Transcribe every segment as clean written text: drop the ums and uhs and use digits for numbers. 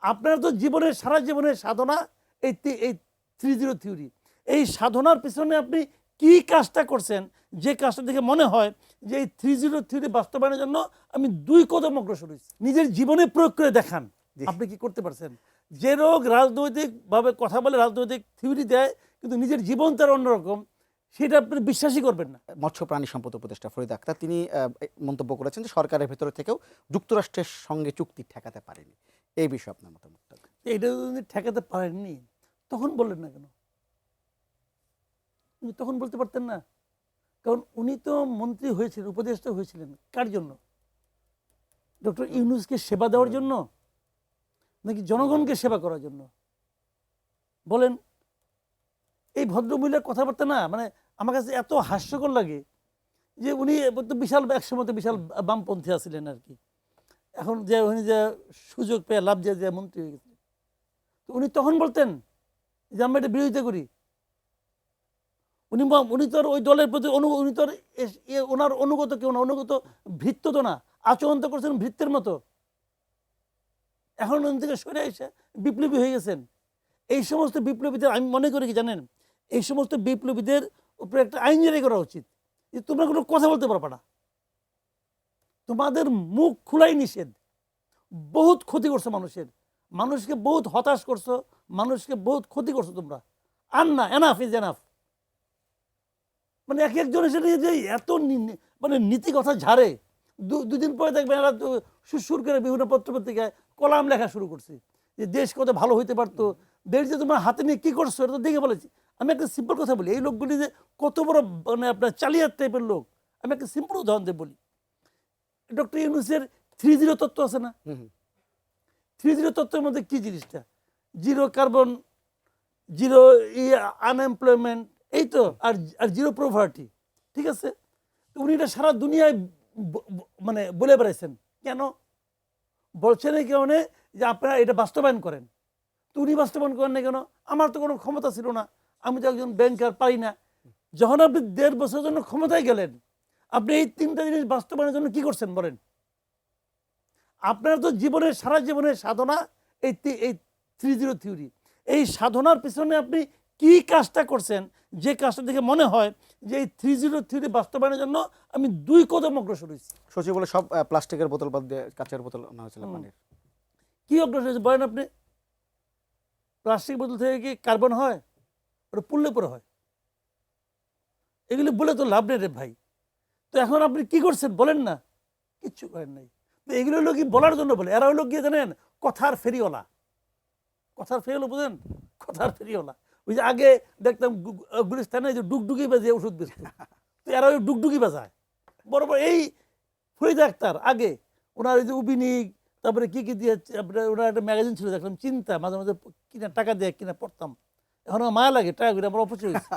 আপনার তো জীবনের সারা জীবনের সাধনা এই 3-0 থিওরি। এই সাধনার পিছনে আপনি কি কাজটা করছেন যে কাজটা দেখে মনে হয় যে এই 3-0 থিওরি বাস্তবায়নের জন্য আমি 2 কদম অগ্রসর হয়েছি। নিজের জীবনে প্রয়োগ করে দেখান আপনি কি করতে পারছেন। যে লোক রাজনৈতিকভাবে কথা বলে, রাজনৈতিক থিওরি দেয়, কিন্তু নিজের জীবন তার অন্যরকম, সেটা আপনি বিশ্বাসই করবেন না। মৎস্য প্রাণী সম্পদ উপদেষ্টা ফরিদ আক্তার তিনি মন্তব্য করেছেন যে সরকারের ভেতরে থেকেও যুক্তরাষ্ট্রের সঙ্গে চুক্তি ঠেকাতে পারেনি। এই বিষয়ে আপনার মতামত? এটা যদি ঠেকাতে পারেননি তখন বললেন না কেন? উনি তখন বলতে পারতেন না? কারণ উনি তো মন্ত্রী হয়েছিলেন, উপদেষ্টা হয়েছিলেন কার জন্য? ডক্টর ইউনূসকে সেবা দেওয়ার জন্য নাকি জনগণকে সেবা করার জন্য? বলেন। এই ভদ্রমহিলার কথাবার্তা না মানে আমার কাছে এত হাস্যকর লাগে যে উনি তো বিশাল একসময় তো বিশাল বামপন্থী আছিলেন আর কি। এখন যে উনি যে সুযোগ পেয়ে লাভ যে মন্ত্রী হয়ে গেছে, তো উনি তখন বলতেন যে আমরা এটা বিরোধিতা করি। উনি তো ওই দলের প্রতি উনি তো ওনার অনুগত কেউ না, অনুগত ভৃত্য তো না, আচরণ তো করছেন ভৃত্যের মতো। এখন উনি থেকে সরে এসে বিপ্লবী হয়ে গেছেন। এই সমস্ত বিপ্লবীদের আমি মনে করি কি জানেন, এই সমস্ত বিপ্লবীদের উপরে একটা আইন জারি করা উচিত যে তোমরা কোনো কথা বলতে পারবে না, তোমাদের মুখ খোলাই নিষেধ। বহুত ক্ষতি করছো মানুষকে বহুত হতাশ করছো, মানুষকে বহুত ক্ষতি করছো তোমরা। আর না, এনাফ ইজ এনাফ। মানে এক একজন এসে যে এত মানে নীতি কথা ঝাড়ে, দুদিন পরে দেখবেন এরা সুর করে বিভিন্ন পত্রপত্রিকায় কলাম লেখা শুরু করছে যে দেশ কত ভালো হইতে পারতো, দেশ যে তোমার হাতে নিয়ে কী করছো এটা তো দেখে বলেছি। আমি একটা সিম্পল কথা বলি, এই লোকগুলি যে কত বড় মানে আপনার চালিয়াত টাইপের লোক, আমি একটা সিম্পল উদাহরণ দিয়ে বলি। ডক্টর ইউনূসের 3-0 তত্ত্ব আছে না? 3-0 তত্ত্বের মধ্যে কি জিনিসটা? 0 কার্বন, 0 আনএমপ্লয়মেন্ট, এই তো, আর 0 প্রভার্টি। ঠিক আছে, তো উনি এটা সারা দুনিয়ায় মানে বলে বেড়াইছেন। কেন বলছেন? এই কারণে যে আপনারা এটা বাস্তবায়ন করেন। তো উনি বাস্তবায়ন করেন না কেন? আমার তো কোনো ক্ষমতা ছিল না, আমি তো একজন ব্যাংকার, পারি না। যখন আপনি 1.5 বছরের জন্য ক্ষমতায় গেলেন, আপনি এই 3টা জিনিস বাস্তবায়নের জন্য কি করছেন বলেন? আপনার তো জীবনের সারা জীবনের সাধনা এই 3-0 থিওরি। এই সাধনার পিছনে আপনি কি কাজটা করছেন যে কাজটা দেখে মনে হয় যে এই 3-0 থিওরি বাস্তবায়নের জন্য আমি 2 কদম অগ্রসর হয়েছি। সচিব বলে সব প্লাস্টিকের বোতল বাদ দিয়ে কাঁচের বোতল আনা হয়েছিল পানির। কি অগ্রসর হয়েছে বলেন আপনি? প্লাস্টিক বোতল থেকে কি কার্বন হয়? ওটা পুড়লে পরে হয়। এগুলি বলে তো লাভ নেই রে ভাই। তো এখন আপনি কি করছেন বলেন না? কিচ্ছু করেন নাই। তো এগুলো হলো কি বলার জন্য বলে, এরা হলো গিয়ে জানেন কথার ফেরিওয়ালা। কথার ফেরিওয়ালা বুঝেন? কথার ফেরিওয়ালা। ওই যে আগে দেখতাম গুলিস্তানে যে ডুগডুগি বাজিয়ে ওষুধ বেচত, তো এরা ওই ডুগডুগি বাজায় বরাবর। এই ফরিদ আক্তার আগে ওনার ওই যে উবিনিক, তারপরে কি কি দিয়ে ওনার একটা ম্যাগাজিন ছিল দেখলাম চিন্তা, মাঝে মাঝে কিনা টাকা দিয়ে কিনা পড়তাম। এখন আমার মায়া লাগে, টাকা করে আমার অপচয় হয়েছে।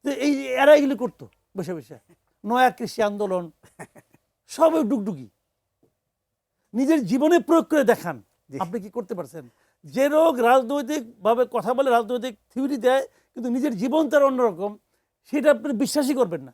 তো এই এরা এগুলি করতো বসে বসে, নয়া কৃষি আন্দোলন, সব ওই ডুগডুগি। নিজের জীবনে প্রয়োগ করে দেখান আপনি কি করতে পারছেন। যে লোক রাজনৈতিকভাবে কথা বলে, রাজনৈতিক থিওরি দেয়, কিন্তু নিজের জীবন তার অন্যরকম, সেটা আপনি বিশ্বাসই করবেন না।